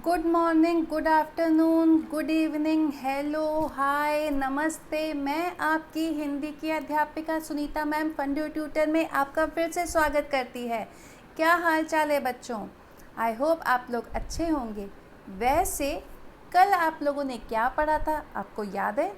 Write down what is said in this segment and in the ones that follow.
Good morning, good afternoon, good evening, hello, hi, namaste. मैं आपकी हिंदी की अध्यापिका सुनीता मैम फंडू ट्यूटर में आपका फिर से स्वागत करती है। क्या हाल चाल है बच्चों? आई होप आप लोग अच्छे होंगे। वैसे कल आप लोगों ने क्या पढ़ा था, आपको याद है?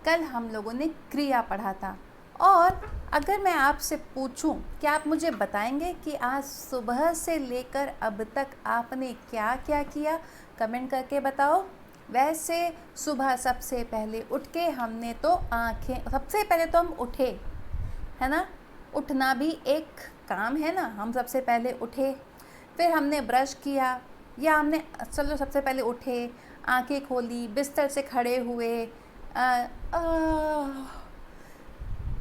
कल हम लोगों ने क्रिया पढ़ा था। और अगर मैं आपसे पूछूं, क्या आप मुझे बताएंगे कि आज सुबह से लेकर अब तक आपने क्या क्या किया? कमेंट करके बताओ। वैसे सुबह सबसे पहले उठ के हमने तो सबसे पहले तो हम उठे, है ना? उठना भी एक काम है ना। हम सबसे पहले उठे, फिर हमने ब्रश किया, या हमने चलो सबसे पहले उठे, आंखें खोली, बिस्तर से खड़े हुए,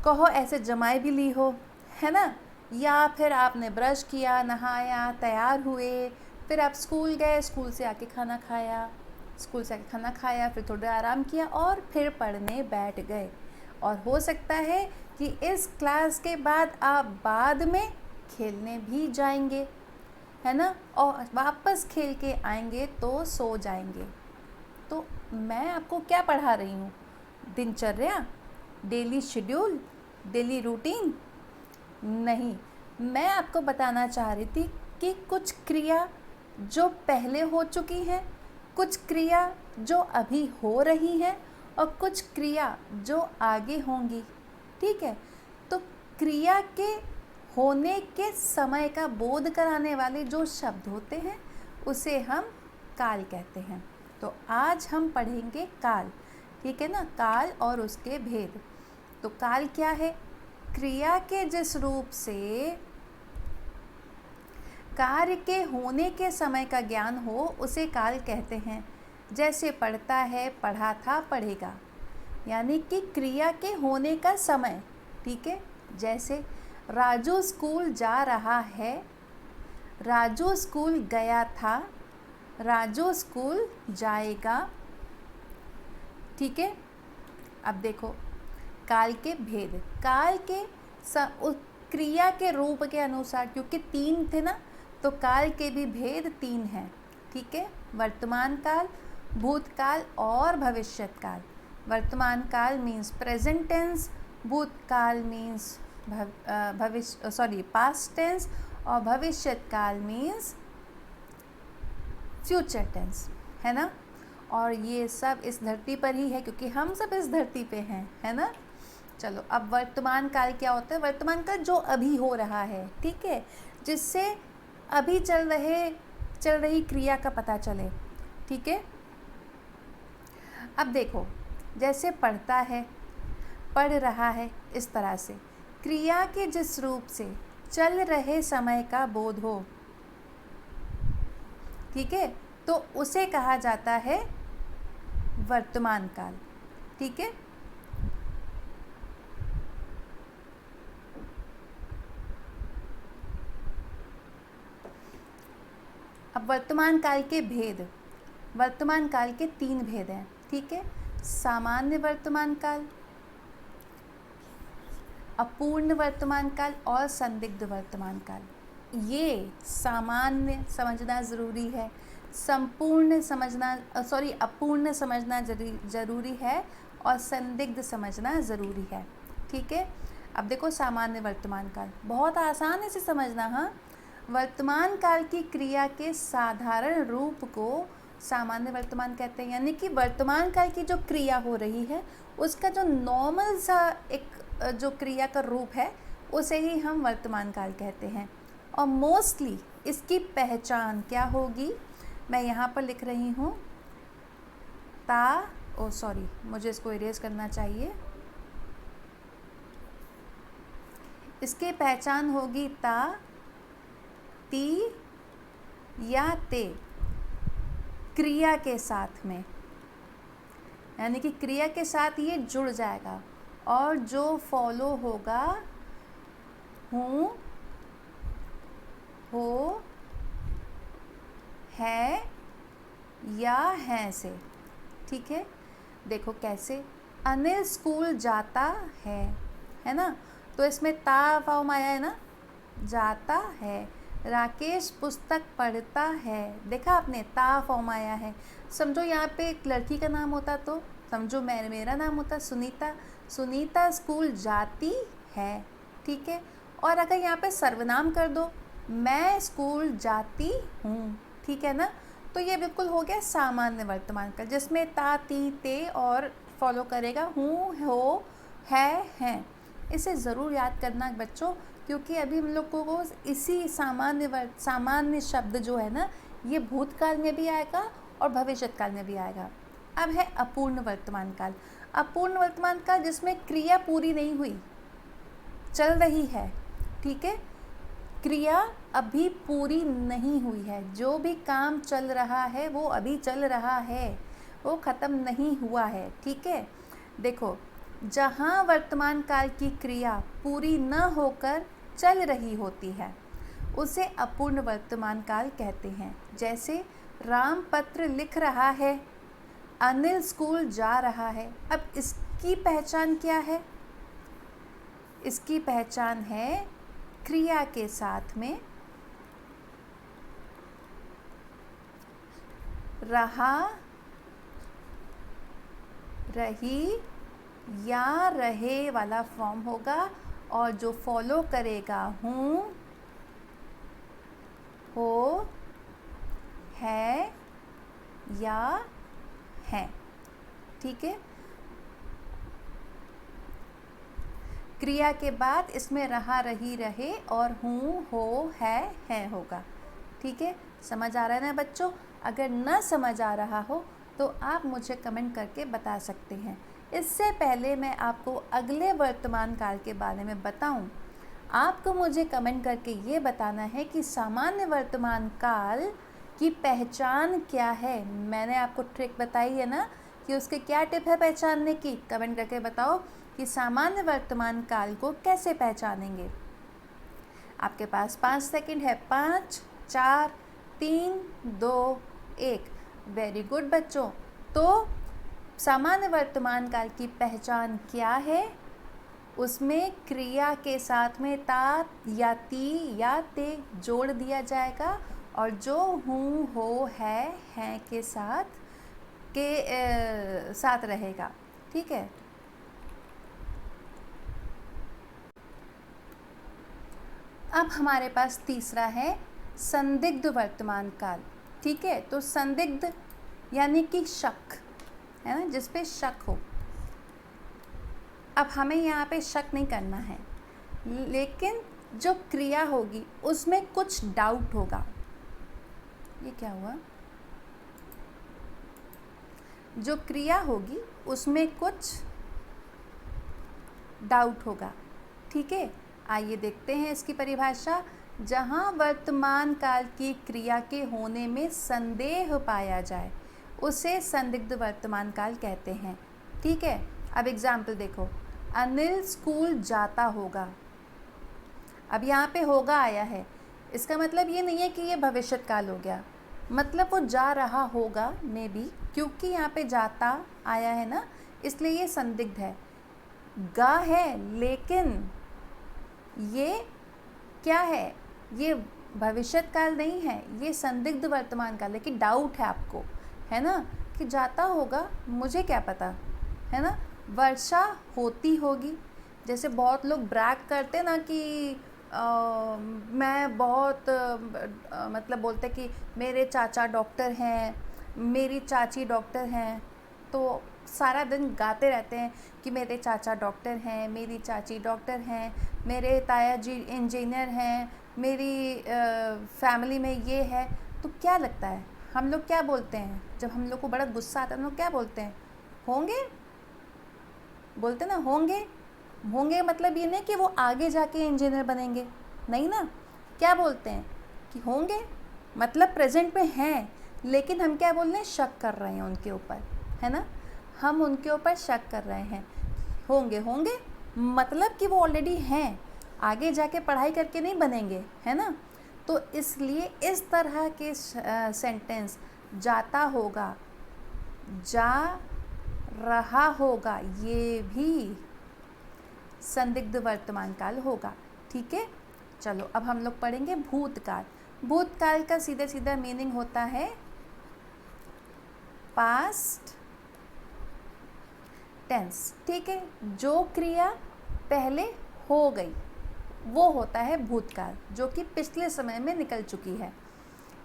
कहो ऐसे जमाए भी ली हो, है ना? या फिर आपने ब्रश किया, नहाया, तैयार हुए, फिर आप स्कूल गए, स्कूल से आके खाना खाया, फिर थोड़ा आराम किया और फिर पढ़ने बैठ गए। और हो सकता है कि इस क्लास के बाद आप बाद में खेलने भी जाएंगे, है ना? और वापस खेल के आएंगे तो सो जाएंगे। तो मैं आपको क्या पढ़ा रही हूँ? दिनचर्या, डेली शेड्यूल, डेली रूटीन? नहीं, मैं आपको बताना चाह रही थी कि कुछ क्रिया जो पहले हो चुकी हैं, कुछ क्रिया जो अभी हो रही हैं, और कुछ क्रिया जो आगे होंगी। ठीक है? तो क्रिया के होने के समय का बोध कराने वाले जो शब्द होते हैं उसे हम काल कहते हैं। तो आज हम पढ़ेंगे काल। ठीक है ना? काल और उसके भेद। तो काल क्या है? क्रिया के जिस रूप से कार्य के होने के समय का ज्ञान हो उसे काल कहते हैं। जैसे पढ़ता है, पढ़ा था, पढ़ेगा, यानी कि क्रिया के होने का समय। ठीक है? जैसे राजू स्कूल जा रहा है, राजू स्कूल गया था, राजू स्कूल जाएगा। ठीक है? अब देखो काल के भेद। काल के क्रिया के रूप के अनुसार, क्योंकि 3 थे ना, तो काल के भी भेद 3 हैं। ठीक है? वर्तमान काल, भूतकाल और भविष्यत काल। वर्तमान काल मीन्स प्रेजेंट टेंस, भूतकाल मीन्स पास्ट टेंस, और भविष्यत काल मीन्स फ्यूचर टेंस, है ना? और ये सब इस धरती पर ही है, क्योंकि हम सब इस धरती पे हैं, है ना? चलो, अब वर्तमान काल क्या होता है? वर्तमान काल जो अभी हो रहा है, ठीक है, जिससे अभी चल रही क्रिया का पता चले। ठीक है? अब देखो, जैसे पढ़ता है, पढ़ रहा है, इस तरह से क्रिया के जिस रूप से चल रहे समय का बोध हो, ठीक है, तो उसे कहा जाता है वर्तमान काल। ठीक है? अब वर्तमान काल के भेद। वर्तमान काल के 3 भेद हैं। ठीक है? सामान्य वर्तमान काल, अपूर्ण वर्तमान काल और संदिग्ध वर्तमान काल। ये सामान्य समझना ज़रूरी है, अपूर्ण समझना ज़रूरी है, और संदिग्ध समझना ज़रूरी है। ठीक है? अब देखो सामान्य वर्तमान काल, बहुत आसान है इसे समझना। हाँ, वर्तमान काल की क्रिया के साधारण रूप को सामान्य वर्तमान कहते हैं, यानी कि वर्तमान काल की जो क्रिया हो रही है उसका जो नॉर्मल सा एक जो क्रिया का रूप है उसे ही हम वर्तमान काल कहते हैं। और मोस्टली इसकी पहचान क्या होगी? मैं यहाँ पर लिख रही हूँ मुझे इसको इरेज करना चाहिए। इसकी पहचान होगी ता, ती या ते क्रिया के साथ में, यानी कि क्रिया के साथ ये जुड़ जाएगा, और जो फॉलो होगा हूँ, हो, है या हैं से। ठीक है? देखो कैसे, अनिल स्कूल जाता है ना? तो इसमें ता फॉर्म आया है ना, जाता है। राकेश पुस्तक पढ़ता है। देखा आपने, ता फॉर्म आया है। समझो यहाँ पे एक लड़की का नाम होता तो समझो मेरा नाम होता सुनीता। सुनीता स्कूल जाती है, ठीक है। और अगर यहाँ पे सर्वनाम कर दो, मैं स्कूल जाती हूँ, ठीक है ना। तो ये बिल्कुल हो गया सामान्य वर्तमान काल, जिसमें ता, ती, ते और फॉलो करेगा हूँ, हो, है, हैं। इसे ज़रूर याद करना बच्चों, क्योंकि अभी हम लोग को इसी सामान्य शब्द जो है ना, ये भूतकाल में भी आएगा और भविष्यकाल में भी आएगा। अब है अपूर्ण वर्तमान काल। अपूर्ण वर्तमान काल जिसमें क्रिया पूरी नहीं हुई, चल रही है, ठीक है। क्रिया अभी पूरी नहीं हुई है, जो भी काम चल रहा है वो अभी चल रहा है, वो ख़त्म नहीं हुआ है, ठीक है। देखो, जहाँ वर्तमान काल की क्रिया पूरी न होकर चल रही होती है उसे अपूर्ण वर्तमान काल कहते हैं। जैसे राम पत्र लिख रहा है, अनिल स्कूल जा रहा है। अब इसकी पहचान क्या है? इसकी पहचान है क्रिया के साथ में रहा, रही या रहे वाला फॉर्म होगा, और जो फॉलो करेगा हूँ, हो, है या है, ठीक है। क्रिया के बाद इसमें रहा, रही, रहे और हूँ, हो, है होगा, ठीक है। समझ आ रहा है ना बच्चों? अगर न समझ आ रहा हो तो आप मुझे कमेंट करके बता सकते हैं। इससे पहले मैं आपको अगले वर्तमान काल के बारे में बताऊं, आपको मुझे कमेंट करके ये बताना है कि सामान्य वर्तमान काल की पहचान क्या है। मैंने आपको ट्रिक बताई है ना कि उसके क्या टिप है पहचानने की। कमेंट करके बताओ कि सामान्य वर्तमान काल को कैसे पहचानेंगे। आपके पास 5 सेकंड है। 5, 4, 3, 2, 1। वेरी गुड बच्चों। तो सामान्य वर्तमान काल की पहचान क्या है? उसमें क्रिया के साथ में ता या ती या ते जोड़ दिया जाएगा और जो हूँ, हो, है, हैं के साथ रहेगा, ठीक है। अब हमारे पास तीसरा है संदिग्ध वर्तमान काल, ठीक है। तो संदिग्ध यानी कि शक, है ना, जिस पे शक हो। अब हमें यहाँ पे शक नहीं करना है, लेकिन जो क्रिया होगी उसमें कुछ डाउट होगा। ये क्या हुआ? जो क्रिया होगी उसमें कुछ डाउट होगा, ठीक है। आइए देखते हैं इसकी परिभाषा। जहाँ वर्तमान काल की क्रिया के होने में संदेह पाया जाए उसे संदिग्ध वर्तमान काल कहते हैं, ठीक है। अब एग्जाम्पल देखो, अनिल स्कूल जाता होगा। अब यहाँ पे होगा आया है, इसका मतलब ये नहीं है कि ये भविष्यत काल हो गया, मतलब वो जा रहा होगा मे बी, क्योंकि यहाँ पे जाता आया है ना, इसलिए ये संदिग्ध है। गा है, लेकिन ये क्या है? ये भविष्यत काल नहीं है, ये संदिग्ध वर्तमान काल है कि डाउट है आपको, है ना, कि जाता होगा, मुझे क्या पता, है ना। वर्षा होती होगी, जैसे बहुत लोग ब्रैग करते ना कि मैं बहुत मतलब बोलते कि मेरे चाचा डॉक्टर हैं, मेरी चाची डॉक्टर हैं, तो सारा दिन गाते रहते हैं कि मेरे चाचा डॉक्टर हैं, मेरी चाची डॉक्टर हैं, मेरे ताया जी इंजीनियर हैं, मेरी फैमिली में ये है। तो क्या लगता है हम लोग क्या बोलते हैं जब हम लोग को बड़ा गुस्सा आता है? हम लोग क्या बोलते हैं? होंगे, बोलते ना, होंगे। होंगे मतलब ये नहीं कि वो आगे जाके इंजीनियर बनेंगे, नहीं ना। क्या बोलते हैं कि होंगे, मतलब प्रेजेंट में हैं, लेकिन हम क्या बोल रहे हैं? शक कर रहे हैं उनके ऊपर, है ना। हम उनके ऊपर शक कर रहे हैं। होंगे, होंगे मतलब कि वो ऑलरेडी हैं, आगे जाके पढ़ाई करके नहीं बनेंगे, है ना। तो इसलिए इस तरह के सेंटेंस, जाता होगा, जा रहा होगा, ये भी संदिग्ध वर्तमान काल होगा, ठीक है। चलो अब हम लोग पढ़ेंगे भूतकाल। भूतकाल का सीधा सीधा मीनिंग होता है पास्ट टेंस। ठीक है, जो क्रिया पहले हो गई वो होता है भूतकाल, जो कि पिछले समय में निकल चुकी है।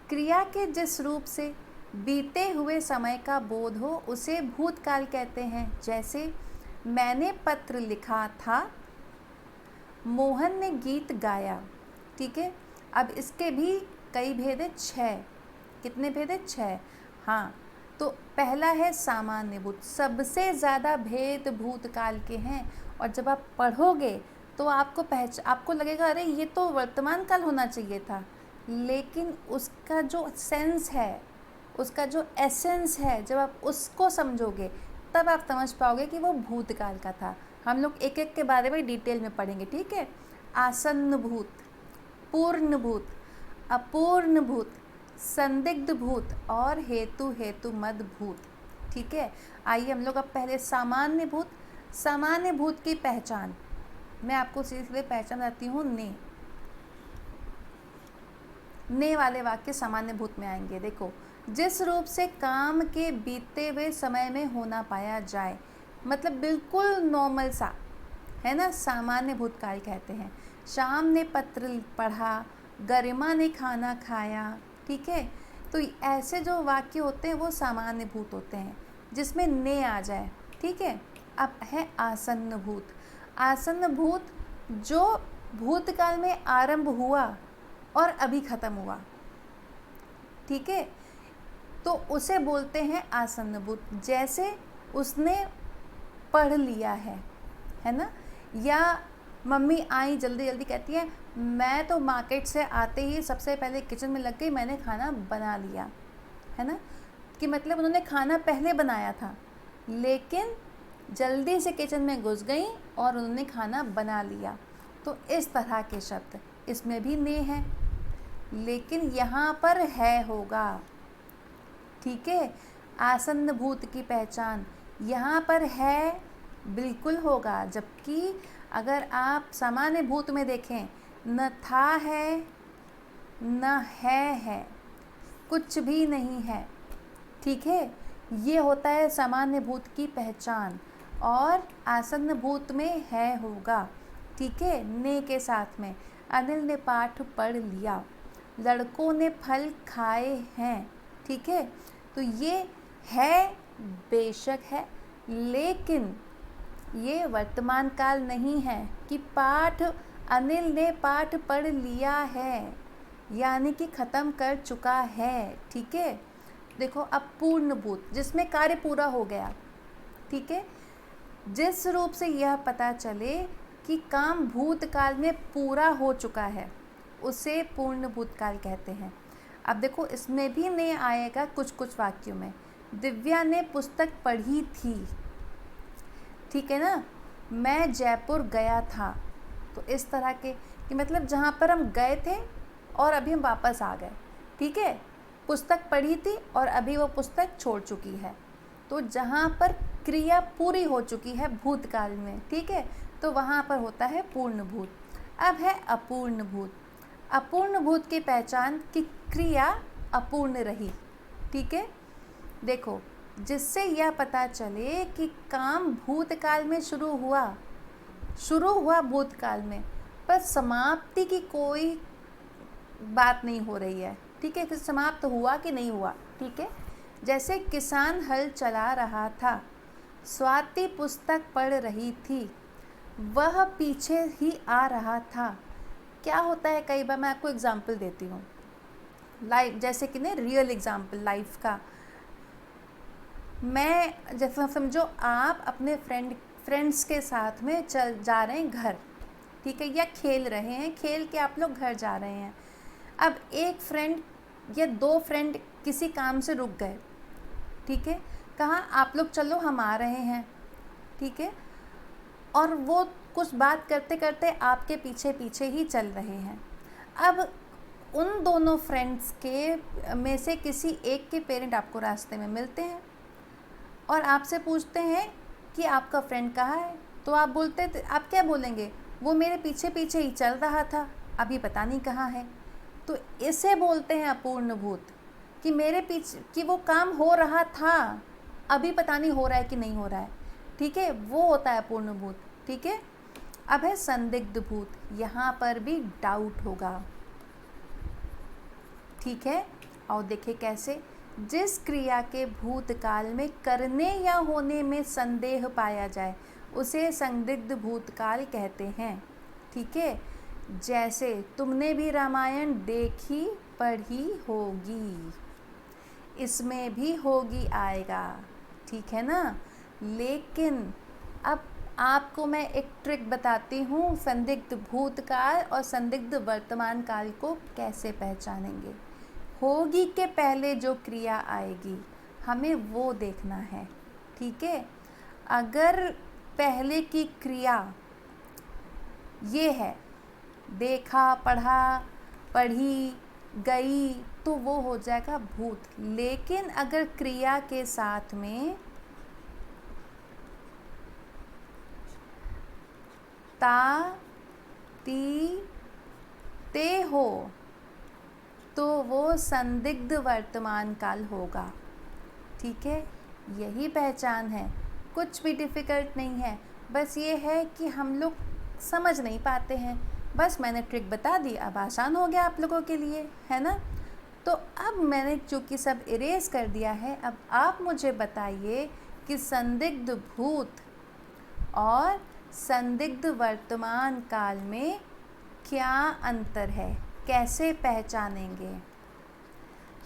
क्रिया के जिस रूप से बीते हुए समय का बोध हो उसे भूतकाल कहते हैं। जैसे मैंने पत्र लिखा था, मोहन ने गीत गाया। ठीक है, अब इसके भी कई भेद है, 6। कितने भेद है? 6। हाँ, तो पहला है सामान्य भूत। सबसे ज़्यादा भेद भूतकाल के हैं, और जब आप पढ़ोगे तो आपको लगेगा अरे ये तो वर्तमान काल होना चाहिए था, लेकिन उसका जो सेंस है, उसका जो एसेंस है, जब आप उसको समझोगे तब आप समझ पाओगे कि वो भूतकाल का था। हम लोग एक एक के बारे में डिटेल में पढ़ेंगे। ठीक है, आसन्न भूत, पूर्ण भूत, अपूर्ण भूत, संदिग्ध भूत और हेतु मद भूत। ठीक है, आइए हम लोग अब पहले सामान्य भूत। सामान्य भूत की पहचान मैं आपको सीधे पहचान बताती हूँ। ने वाले वाक्य सामान्य भूत में आएंगे। देखो, जिस रूप से काम के बीते हुए समय में होना पाया जाए, मतलब बिल्कुल नॉर्मल सा है ना, सामान्य भूतकाल कहते हैं। शाम ने पत्र पढ़ा, गरिमा ने खाना खाया। ठीक है, तो ऐसे जो वाक्य होते हैं वो सामान्य भूत होते हैं, जिसमें ने आ जाए। ठीक है, अब है आसन्न भूत। आसन्न भूत जो भूतकाल में आरंभ हुआ और अभी ख़त्म हुआ। ठीक है, तो उसे बोलते हैं आसन्न भूत। जैसे उसने पढ़ लिया है ना, या मम्मी आई जल्दी जल्दी कहती है मैं तो मार्केट से आते ही सबसे पहले किचन में लग गई, मैंने खाना बना लिया, है ना, कि मतलब उन्होंने खाना पहले बनाया था लेकिन जल्दी से किचन में घुस गई और उन्होंने खाना बना लिया। तो इस तरह के शब्द इसमें भी ने है, लेकिन यहाँ पर है होगा। ठीक है, आसन्न भूत की पहचान यहाँ पर है बिल्कुल होगा, जबकि अगर आप सामान्य भूत में देखें न था है न है, कुछ भी नहीं है। ठीक है, ये होता है सामान्य भूत की पहचान, और आसन्न भूत में है होगा। ठीक है, ने के साथ में अनिल ने पाठ पढ़ लिया, लड़कों ने फल खाए हैं। ठीक है, तो ये है बेशक है, लेकिन ये वर्तमान काल नहीं है कि अनिल ने पाठ पढ़ लिया है, यानी कि ख़त्म कर चुका है। ठीक है, देखो अब पूर्ण भूत, जिसमें कार्य पूरा हो गया। ठीक है, जिस रूप से यह पता चले कि काम भूतकाल में पूरा हो चुका है उसे पूर्ण भूतकाल कहते हैं। अब देखो, इसमें भी ने आएगा कुछ कुछ वाक्यों में। दिव्या ने पुस्तक पढ़ी थी। ठीक है ना, मैं जयपुर गया था। तो इस तरह के कि मतलब जहाँ पर हम गए थे और अभी हम वापस आ गए। ठीक है, पुस्तक पढ़ी थी और अभी वो पुस्तक छोड़ चुकी है। तो जहाँ पर क्रिया पूरी हो चुकी है भूतकाल में, ठीक है, तो वहाँ पर होता है पूर्ण भूत। अब है अपूर्ण भूत। अपूर्ण भूत की पहचान कि क्रिया अपूर्ण रही। ठीक है, देखो, जिससे यह पता चले कि काम भूतकाल में शुरू हुआ भूतकाल में, पर समाप्ति की कोई बात नहीं हो रही है। ठीक है, कि समाप्त हुआ कि नहीं हुआ। ठीक है, जैसे किसान हल चला रहा था, स्वाति पुस्तक पढ़ रही थी, वह पीछे ही आ रहा था। क्या होता है, कई बार मैं आपको एग्जाम्पल देती हूँ लाइफ, जैसे कि नहीं रियल एग्जाम्पल लाइफ का। मैं जैसे समझो आप अपने फ्रेंड्स के साथ में जा रहे हैं घर। ठीक है, या खेल रहे हैं, खेल के आप लोग घर जा रहे हैं। अब एक फ्रेंड या दो फ्रेंड किसी काम से रुक गए। ठीक है, कहा आप लोग चलो हम आ रहे हैं। ठीक है, और वो कुछ बात करते करते आपके पीछे पीछे ही चल रहे हैं। अब उन दोनों फ्रेंड्स के में से किसी एक के पेरेंट आपको रास्ते में मिलते हैं और आपसे पूछते हैं कि आपका फ्रेंड कहाँ है। तो आप क्या बोलेंगे, वो मेरे पीछे पीछे ही चल रहा था। अभी पता नहीं कहाँ है। तो इसे बोलते हैं अपूर्ण भूत, कि मेरे पीछे कि वो काम हो रहा था, अभी पता नहीं हो रहा है कि नहीं हो रहा है। ठीक है, वो होता है अपूर्ण भूत। ठीक है, अब है संदिग्ध भूत। यहाँ पर भी डाउट होगा। ठीक है, और देखिए कैसे, जिस क्रिया के भूतकाल में करने या होने में संदेह पाया जाए उसे संदिग्ध भूतकाल कहते हैं। ठीक है, जैसे तुमने भी रामायण देखी पढ़ी होगी, इसमें भी होगी आएगा। ठीक है ना। लेकिन अब आपको मैं एक ट्रिक बताती हूँ, संदिग्ध भूतकाल और संदिग्ध वर्तमान काल को कैसे पहचानेंगे। होगी के पहले जो क्रिया आएगी हमें वो देखना है। ठीक है, अगर पहले की क्रिया ये है, देखा, पढ़ा, पढ़ी, गई, तो वो हो जाएगा भूत। लेकिन अगर क्रिया के साथ में ता, ती, ते हो तो वो संदिग्ध वर्तमान काल होगा। ठीक है, यही पहचान है, कुछ भी डिफ़िकल्ट नहीं है। बस ये है कि हम लोग समझ नहीं पाते हैं। बस मैंने ट्रिक बता दी, अब आसान हो गया आप लोगों के लिए, है ना। तो अब मैंने चूँकि सब इरेज कर दिया है, अब आप मुझे बताइए कि संदिग्ध भूत और संदिग्ध वर्तमान काल में क्या अंतर है, कैसे पहचानेंगे।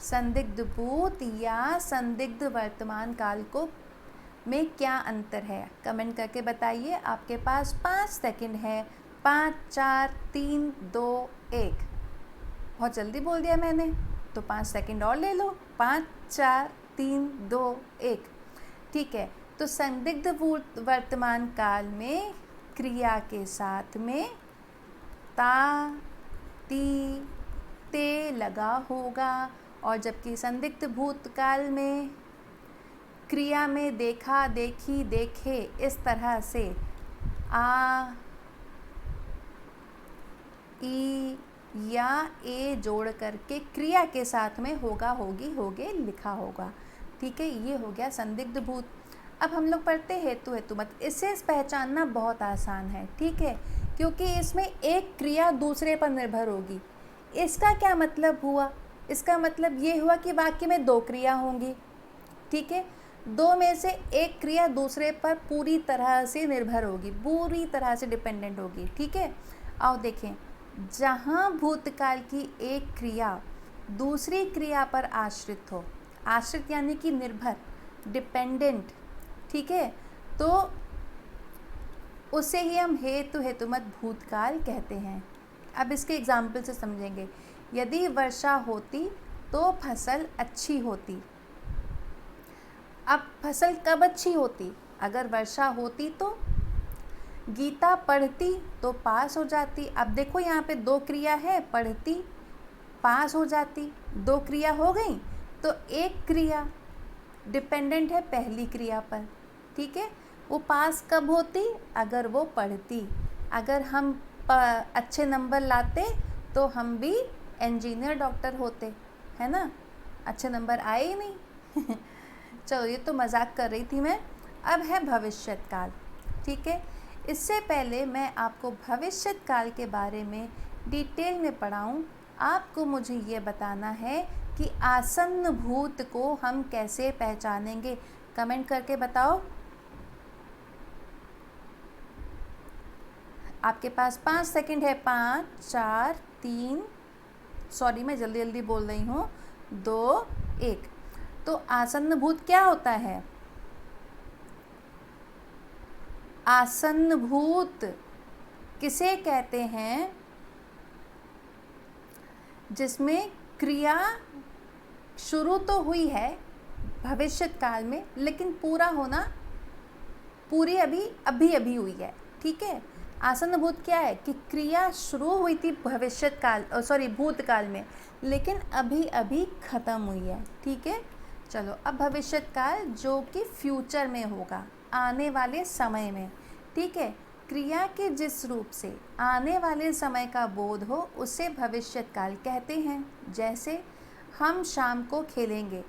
संदिग्ध भूत या संदिग्ध वर्तमान काल को में क्या अंतर है, कमेंट करके बताइए। आपके पास 5 सेकंड है। 5, 4, 3, 2, 1। बहुत जल्दी बोल दिया मैंने, तो 5 सेकंड और ले लो। 5, 4, 3, 2, 1। ठीक है, तो संदिग्ध वर्तमान काल में क्रिया के साथ में ता, ती, ते लगा होगा, और जबकि संदिग्ध भूतकाल में क्रिया में देखा, देखी, देखे, इस तरह से आ, ई या ए जोड़ करके क्रिया के साथ में होगा, होगी, होगे लिखा होगा। ठीक है, ये हो गया संदिग्ध भूत। अब हम लोग पढ़ते हेतु हेतुमत। इसे पहचानना बहुत आसान है। ठीक है, क्योंकि इसमें एक क्रिया दूसरे पर निर्भर होगी। इसका क्या मतलब हुआ, इसका मतलब ये हुआ कि वाक्य में 2 क्रिया होंगी। ठीक है, 2 में से एक क्रिया दूसरे पर पूरी तरह से निर्भर होगी, पूरी तरह से डिपेंडेंट होगी। ठीक है, आओ देखें, जहाँ भूतकाल की एक क्रिया दूसरी क्रिया पर आश्रित हो, आश्रित यानी कि निर्भर, डिपेंडेंट। ठीक है, तो उसे ही हम हेतु हेतुमत भूतकाल कहते हैं। अब इसके एग्जाम्पल से समझेंगे। यदि वर्षा होती तो फसल अच्छी होती। अब फसल कब अच्छी होती, अगर वर्षा होती तो। गीता पढ़ती तो पास हो जाती। अब देखो यहाँ पे 2 क्रिया है, पढ़ती, पास हो जाती, 2 क्रिया हो गई। तो एक क्रिया डिपेंडेंट है पहली क्रिया पर। ठीक है, वो पास कब होती, अगर वो पढ़ती। अगर हम अच्छे नंबर लाते तो हम भी इंजीनियर, डॉक्टर होते, है ना। अच्छे नंबर आए ही नहीं। चलो, ये तो मजाक कर रही थी मैं। अब है भविष्यत काल। ठीक है, इससे पहले मैं आपको भविष्यत काल के बारे में डिटेल में पढ़ाऊँ, आपको मुझे ये बताना है कि आसन्न भूत को हम कैसे पहचानेंगे। कमेंट करके बताओ। आपके पास 5 सेकंड है। 5, 4, 3, सॉरी मैं जल्दी जल्दी बोल रही हूँ, 2, 1। तो आसन्न भूत क्या होता है, आसन्न भूत किसे कहते हैं, जिसमें क्रिया शुरू तो हुई है भविष्यत काल में, लेकिन पूरा होना पूरी अभी हुई है। ठीक है, आसन्न भूत क्या है कि क्रिया शुरू हुई थी भूतकाल में, लेकिन अभी ख़त्म हुई है। ठीक है, चलो अब भविष्यत काल जो कि फ्यूचर में होगा, आने वाले समय में। ठीक है, क्रिया के जिस रूप से आने वाले समय का बोध हो उसे भविष्यकाल कहते हैं। जैसे हम शाम को खेलेंगे,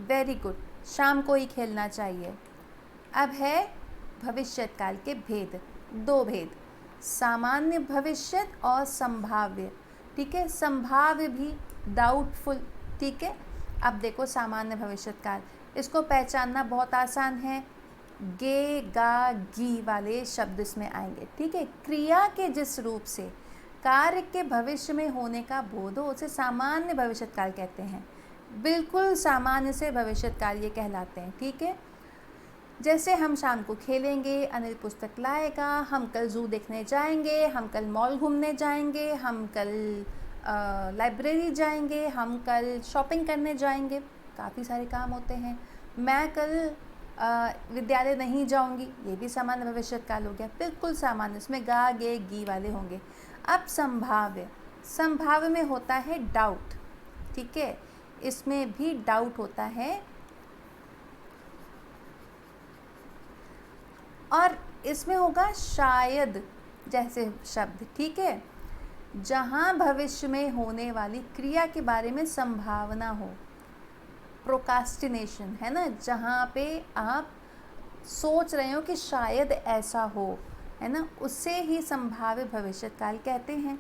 वेरी गुड, शाम को ही खेलना चाहिए। अब है भविष्यकाल के भेद, दो भेद, सामान्य भविष्य और संभाव्य। ठीक है, संभाव्य भी डाउटफुल। ठीक है, अब देखो सामान्य भविष्यकाल, इसको पहचानना बहुत आसान है। गे, गा, गी वाले शब्द इसमें आएंगे। ठीक है, क्रिया के जिस रूप से कार्य के भविष्य में होने का बोध हो उसे सामान्य भविष्यकाल कहते हैं। बिल्कुल सामान्य से भविष्यकाल ये कहलाते हैं। ठीक है, जैसे हम शाम को खेलेंगे, अनिल पुस्तक लाएगा, हम कल जू देखने जाएंगे, हम कल मॉल घूमने जाएंगे, हम कल लाइब्रेरी जाएंगे, हम कल शॉपिंग करने जाएंगे, काफ़ी सारे काम होते हैं। मैं कल विद्यालय नहीं जाऊंगी, ये भी सामान्य भविष्यकाल हो गया, बिल्कुल सामान्य, इसमें गा, गे, गी वाले होंगे। अब संभाव्य, संभाव्य में होता है डाउट। ठीक है, इसमें भी डाउट होता है और इसमें होगा शायद जैसे शब्द। ठीक है, जहाँ भविष्य में होने वाली क्रिया के बारे में संभावना हो, प्रोकास्टिनेशन है ना, जहाँ पे आप सोच रहे हो कि शायद ऐसा हो, है ना, उससे ही संभाव्य भविष्यकाल कहते हैं।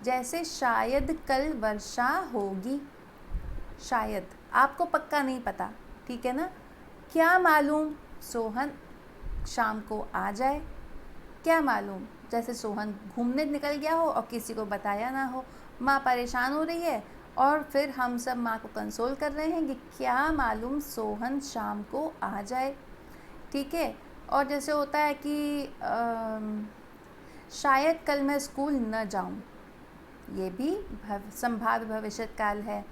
जैसे शायद कल वर्षा होगी, शायद, आपको पक्का नहीं पता, ठीक है ना। क्या मालूम सोहन शाम को आ जाए, क्या मालूम, जैसे सोहन घूमने निकल गया हो और किसी को बताया ना हो, माँ परेशान हो रही है और फिर हम सब माँ को कंसोल कर रहे हैं कि क्या मालूम सोहन शाम को आ जाए। ठीक है, और जैसे होता है कि शायद कल मैं स्कूल न जाऊं, ये भी संभाव्य भविष्यकाल है।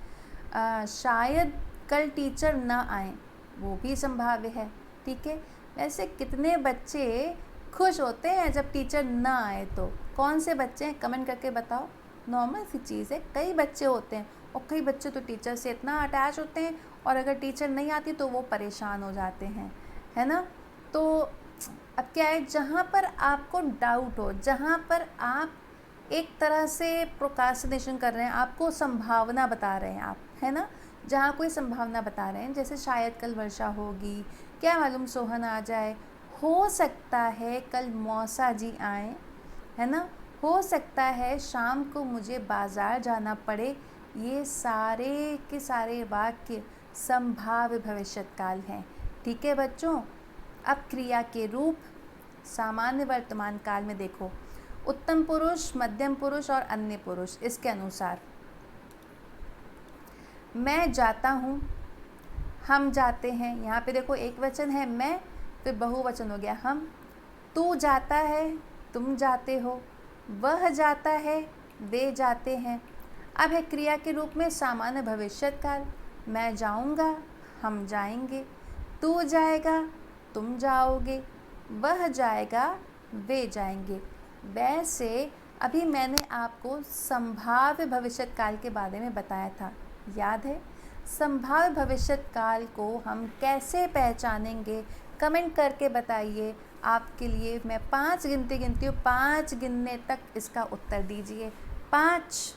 शायद कल टीचर न आए, वो भी संभाव्य है। ठीक है, वैसे कितने बच्चे खुश होते हैं जब टीचर न आए, तो कौन से बच्चे हैं, कमेंट करके बताओ। नॉर्मल सी चीज़ है, कई बच्चे होते हैं और कई बच्चे तो टीचर से इतना अटैच होते हैं और अगर टीचर नहीं आती तो वो परेशान हो जाते हैं, है ना। तो अब क्या है, जहाँ पर आपको डाउट हो, जहाँ पर आप एक तरह से प्रोकास्टिनेशन कर रहे हैं, आपको संभावना बता रहे हैं आप, है ना, जहाँ कोई संभावना बता रहे हैं, जैसे शायद कल वर्षा होगी, क्या मालूम सोहन आ जाए, हो सकता है कल मौसा जी आए, है ना, हो सकता है शाम को मुझे बाज़ार जाना पड़े, ये सारे के सारे वाक्य संभाव्य भविष्यकाल हैं। ठीक है बच्चों, अब क्रिया के रूप सामान्य वर्तमान काल में देखो, उत्तम पुरुष, मध्यम पुरुष और अन्य पुरुष, इसके अनुसार मैं जाता हूँ, हम जाते हैं, यहाँ पे देखो एक वचन है मैं, फिर बहुवचन हो गया हम, तू जाता है, तुम जाते हो, वह जाता है, वे जाते हैं। अब है क्रिया के रूप में सामान्य भविष्यकाल, मैं जाऊंगा, हम जाएंगे, तू जाएगा, तुम जाओगे, वह जाएगा, वे जाएंगे। वैसे अभी मैंने आपको संभाव्य भविष्यकाल के बारे में बताया था, याद है। संभाव्य भविष्यकाल को हम कैसे पहचानेंगे, कमेंट करके बताइए। आपके लिए मैं 5 गिनती हूँ, 5 गिनने तक इसका उत्तर दीजिए। 5,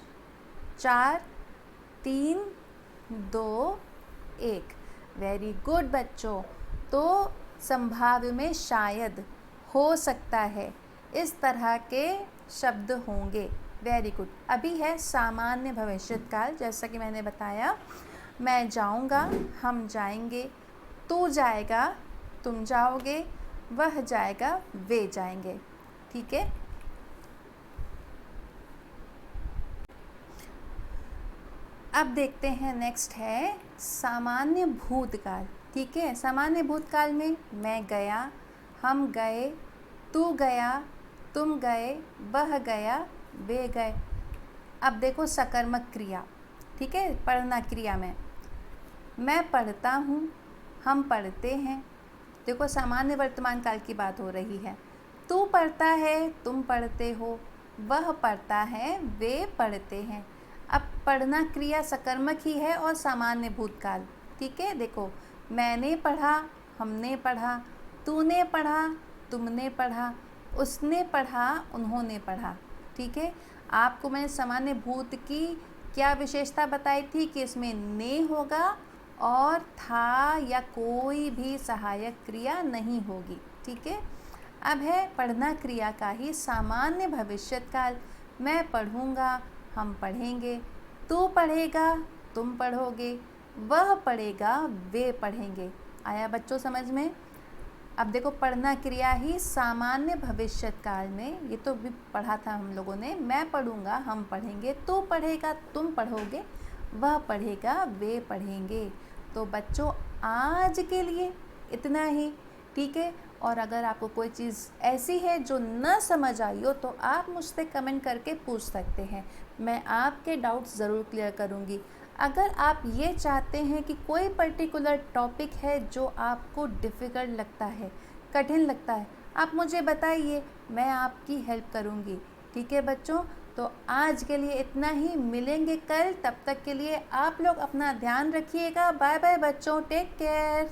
4, 3, 2, 1। वेरी गुड बच्चों। तो संभाव्य में शायद, हो सकता है, इस तरह के शब्द होंगे। Very good. अभी है सामान्य भविष्यकाल, जैसा कि मैंने बताया, मैं जाऊंगा, हम जाएंगे, तू जाएगा, तुम जाओगे, वह जाएगा, वे जाएंगे। ठीक है, अब देखते हैं नेक्स्ट है सामान्य भूतकाल। ठीक है, सामान्य भूतकाल में मैं गया, हम गए, तू गया, तुम गए, वह गया, वे गए। अब देखो सकर्मक क्रिया, ठीक है, पढ़ना क्रिया में मैं पढ़ता हूँ, हम पढ़ते हैं। देखो सामान्य वर्तमान काल की बात हो रही है। तू पढ़ता है, तुम पढ़ते हो, वह पढ़ता है, वे पढ़ते हैं। अब पढ़ना क्रिया सकर्मक ही है और सामान्य भूतकाल। ठीक है, देखो मैंने पढ़ा, हमने पढ़ा, तूने पढ़ा, तुमने पढ़ा, उसने पढ़ा, उन्होंने पढ़ा। ठीक है, आपको मैंने सामान्य भूत की क्या विशेषता बताई थी कि इसमें ने होगा और था या कोई भी सहायक क्रिया नहीं होगी। ठीक है, अब है पढ़ना क्रिया का ही सामान्य भविष्यकाल। मैं पढ़ूँगा, हम पढ़ेंगे, तू पढ़ेगा, तुम पढ़ोगे, वह पढ़ेगा, वे पढ़ेंगे। आया बच्चों समझ में? अब देखो, पढ़ना क्रिया ही सामान्य भविष्यकाल में, ये तो भी पढ़ा था हम लोगों ने। मैं पढ़ूँगा, हम पढ़ेंगे, तू पढ़ेगा, तुम पढ़ोगे, वह पढ़ेगा, वे पढ़ेंगे। तो बच्चों आज के लिए इतना ही। ठीक है, और अगर आपको कोई चीज़ ऐसी है जो न समझ आई हो तो आप मुझसे कमेंट करके पूछ सकते हैं, मैं आपके डाउट्स ज़रूर क्लियर करूँगी। अगर आप ये चाहते हैं कि कोई पर्टिकुलर टॉपिक है जो आपको डिफ़िकल्ट लगता है, कठिन लगता है, आप मुझे बताइए, मैं आपकी हेल्प करूँगी। ठीक है बच्चों, तो आज के लिए इतना ही, मिलेंगे कल। तब तक के लिए आप लोग अपना ध्यान रखिएगा। बाय बाय बच्चों, टेक केयर।